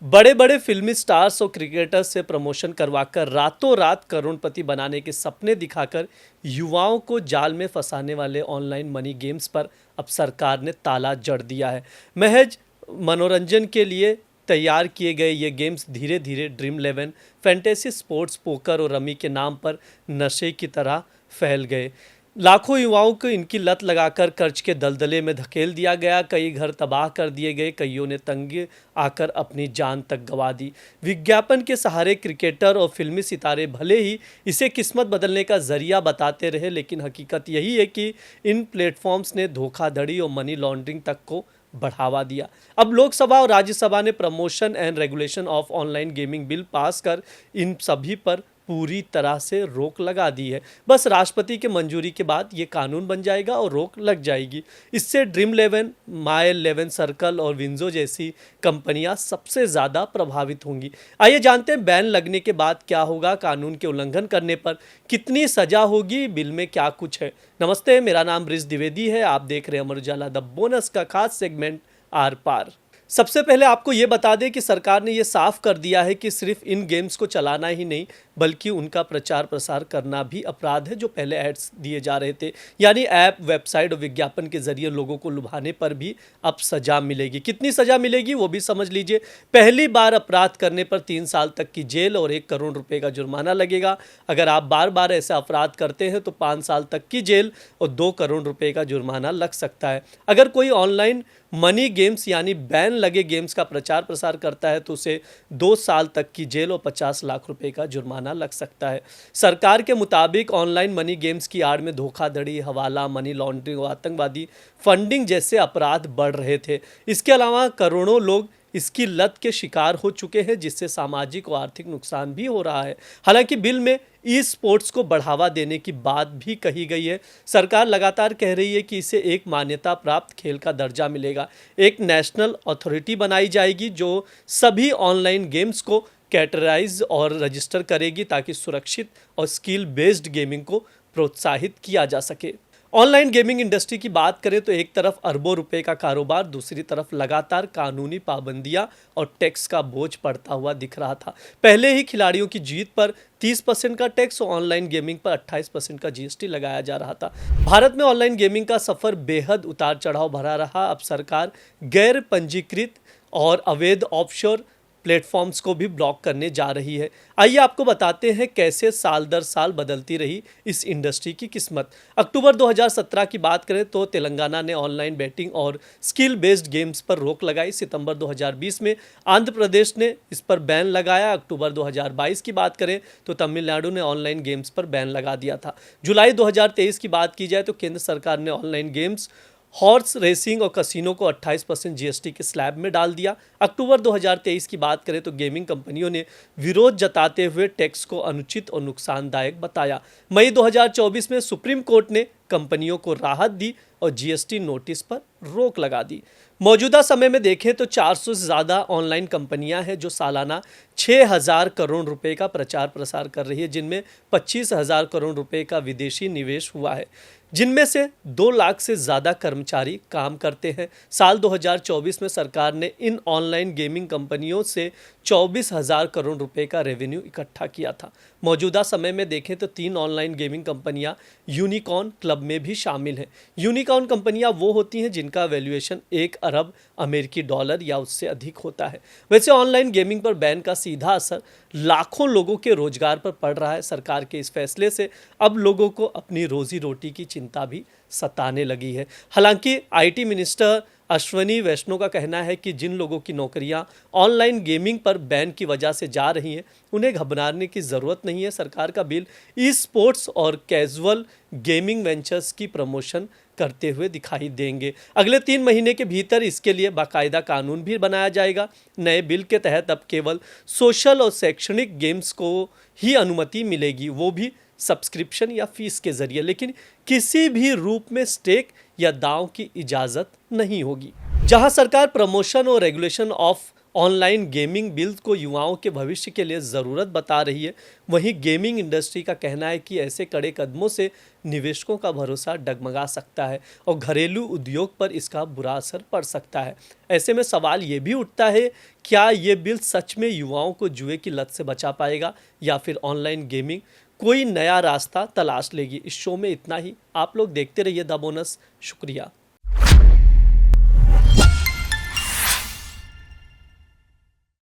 बड़े बड़े फिल्मी स्टार्स और क्रिकेटर्स से प्रमोशन करवाकर रातों रात करोड़पति बनाने के सपने दिखाकर युवाओं को जाल में फंसाने वाले ऑनलाइन मनी गेम्स पर अब सरकार ने ताला जड़ दिया है। महज मनोरंजन के लिए तैयार किए गए ये गेम्स धीरे धीरे ड्रीम 11, फैंटेसी स्पोर्ट्स, पोकर और रमी के नाम पर नशे की तरह फैल गए। लाखों युवाओं को इनकी लत लगाकर कर्ज के दलदले में धकेल दिया गया। कई घर तबाह कर दिए गए, कईयों ने तंगे आकर अपनी जान तक गंवा दी। विज्ञापन के सहारे क्रिकेटर और फिल्मी सितारे भले ही इसे किस्मत बदलने का जरिया बताते रहे, लेकिन हकीकत यही है कि इन प्लेटफॉर्म्स ने धोखाधड़ी और मनी लॉन्ड्रिंग तक को बढ़ावा दिया। अब लोकसभा और राज्यसभा ने promotion and regulation of online gaming bill pass कर इन सभी पर पूरी तरह से रोक लगा दी है। बस राष्ट्रपति के मंजूरी के बाद ये कानून बन जाएगा और रोक लग जाएगी। इससे ड्रीम 11, माई 11 सर्कल और विंजो जैसी कंपनियां सबसे ज़्यादा प्रभावित होंगी। आइए जानते हैं बैन लगने के बाद क्या होगा, कानून के उल्लंघन करने पर कितनी सजा होगी, बिल में क्या कुछ है। नमस्ते, मेरा नाम ब्रिज द्विवेदी है। आप देख रहे हैं अमर उजाला द बोनस का खास सेगमेंट आर पार। सबसे पहले आपको ये बता दें कि सरकार ने ये साफ कर दिया है कि सिर्फ इन गेम्स को चलाना ही नहीं बल्कि उनका प्रचार प्रसार करना भी अपराध है। जो पहले एड्स दिए जा रहे थे, यानी ऐप, वेबसाइट और विज्ञापन के जरिए लोगों को लुभाने पर भी अब सजा मिलेगी। कितनी सजा मिलेगी वो भी समझ लीजिए। पहली बार अपराध करने पर 3 साल तक की जेल और 1 करोड़ रुपए का जुर्माना लगेगा। अगर आप बार बार ऐसा अपराध करते हैं तो 5 साल तक की जेल और 2 करोड़ रुपए का जुर्माना लग सकता है। अगर कोई ऑनलाइन मनी गेम्स यानी बैन लगे गेम्स का प्रचार प्रसार करता है तो उसे 2 साल तक की जेल और 50 लाख रुपए का जुर्माना लग सकता है। सरकार के मुताबिक ऑनलाइन मनी गेम्स की आड़ में धोखाधड़ी, हवाला, मनी लॉन्ड्रिंग और आतंकवादी फंडिंग जैसे अपराध बढ़ रहे थे। इसके अलावा करोड़ों लोग इसकी लत के शिकार हो चुके हैं, जिससे सामाजिक और आर्थिक नुकसान भी हो रहा है। हालांकि बिल में ई स्पोर्ट्स को बढ़ावा देने की बात भी कही गई है। सरकार लगातार कह रही है कि इसे एक मान्यता प्राप्त खेल का दर्जा मिलेगा। एक नेशनल अथॉरिटी बनाई जाएगी जो सभी ऑनलाइन गेम्स को कैटेगराइज और रजिस्टर करेगी ताकि सुरक्षित और स्किल बेस्ड गेमिंग को प्रोत्साहित किया जा सके। ऑनलाइन गेमिंग इंडस्ट्री की बात करें तो एक तरफ अरबों रुपए का कारोबार, दूसरी तरफ लगातार कानूनी पाबंदियां और टैक्स का बोझ पड़ता हुआ दिख रहा था। पहले ही खिलाड़ियों की जीत पर 30% का टैक्स और ऑनलाइन गेमिंग पर 28% का जीएसटी लगाया जा रहा था। भारत में ऑनलाइन गेमिंग का सफर बेहद उतार चढ़ाव भरा रहा। अब सरकार गैर पंजीकृत और अवैध ऑफशोर प्लेटफॉर्म्स को भी ब्लॉक करने जा रही है। आइए आपको बताते हैं कैसे साल दर साल बदलती रही इस इंडस्ट्री की किस्मत। अक्टूबर 2017 की बात करें तो तेलंगाना ने ऑनलाइन बैटिंग और स्किल बेस्ड गेम्स पर रोक लगाई। सितंबर 2020 में आंध्र प्रदेश ने इस पर बैन लगाया। अक्टूबर 2022 की बात करें तो तमिलनाडु ने ऑनलाइन गेम्स पर बैन लगा दिया था। जुलाई 2023 की बात की जाए तो केंद्र सरकार ने ऑनलाइन गेम्स, हॉर्स रेसिंग और कसिनो को 28% जीएसटी के स्लैब में डाल दिया। अक्टूबर 2023 की बात करें तो गेमिंग कंपनियों ने विरोध जताते हुए टैक्स को अनुचित और नुकसानदायक बताया। मई 2024 में सुप्रीम कोर्ट ने कंपनियों को राहत दी और जीएसटी नोटिस पर रोक लगा दी। मौजूदा समय में देखें तो 400 से ज़्यादा ऑनलाइन कंपनियां हैं जो सालाना 6,000 करोड़ रुपए का प्रचार प्रसार कर रही है, जिनमें 25,000 करोड़ रुपए का विदेशी निवेश हुआ है, जिनमें से 2 लाख से ज़्यादा कर्मचारी काम करते हैं। साल 2024 में सरकार ने इन ऑनलाइन गेमिंग कंपनियों से 24,000 करोड़ रुपए का रेवेन्यू इकट्ठा किया था। मौजूदा समय में देखें तो 3 ऑनलाइन गेमिंग कंपनियां यूनिकॉर्न क्लब में भी शामिल हैं। यूनिकॉर्न कंपनियां वो होती हैं जिनका वैल्यूएशन 1 अरब अमेरिकी डॉलर या उससे अधिक होता है। वैसे ऑनलाइन गेमिंग पर बैन का सीधा असर लाखों लोगों के रोजगार पर पड़ रहा है। सरकार के इस फैसले से अब लोगों को अपनी रोजी रोटी की चिंता भी सताने लगी है। हालांकि आईटी मिनिस्टर अश्वनी वैष्णव का कहना है कि जिन लोगों की नौकरियां ऑनलाइन गेमिंग पर बैन की वजह से जा रही हैं, उन्हें घबराने की ज़रूरत नहीं है। सरकार का बिल ई स्पोर्ट्स और कैजुअल गेमिंग वेंचर्स की प्रमोशन करते हुए दिखाई देंगे। अगले 3 महीने के भीतर इसके लिए बाकायदा कानून भी बनाया जाएगा। नए बिल के तहत अब केवल सोशल और शैक्षणिक गेम्स को ही अनुमति मिलेगी, वो भी सब्सक्रिप्शन या फीस के जरिए, लेकिन किसी भी रूप में स्टेक या दांव की इजाज़त नहीं होगी। जहां सरकार प्रमोशन और regulation of online gaming bill को युवाओं के भविष्य के लिए ज़रूरत बता रही है। वहीं गेमिंग इंडस्ट्री का कहना है कि ऐसे कड़े कदमों से निवेशकों का भरोसा डगमगा सकता है और घरेलू उद्योग पर इसका बुरा असर पड़ सकता है। ऐसे में सवाल ये भी उठता है, क्या ये बिल सच में युवाओं को जुए की लत से बचा पाएगा या फिर ऑनलाइन गेमिंग कोई नया रास्ता तलाश लेगी। इस शो में इतना ही। आप लोग देखते रहिए द बोनस। शुक्रिया।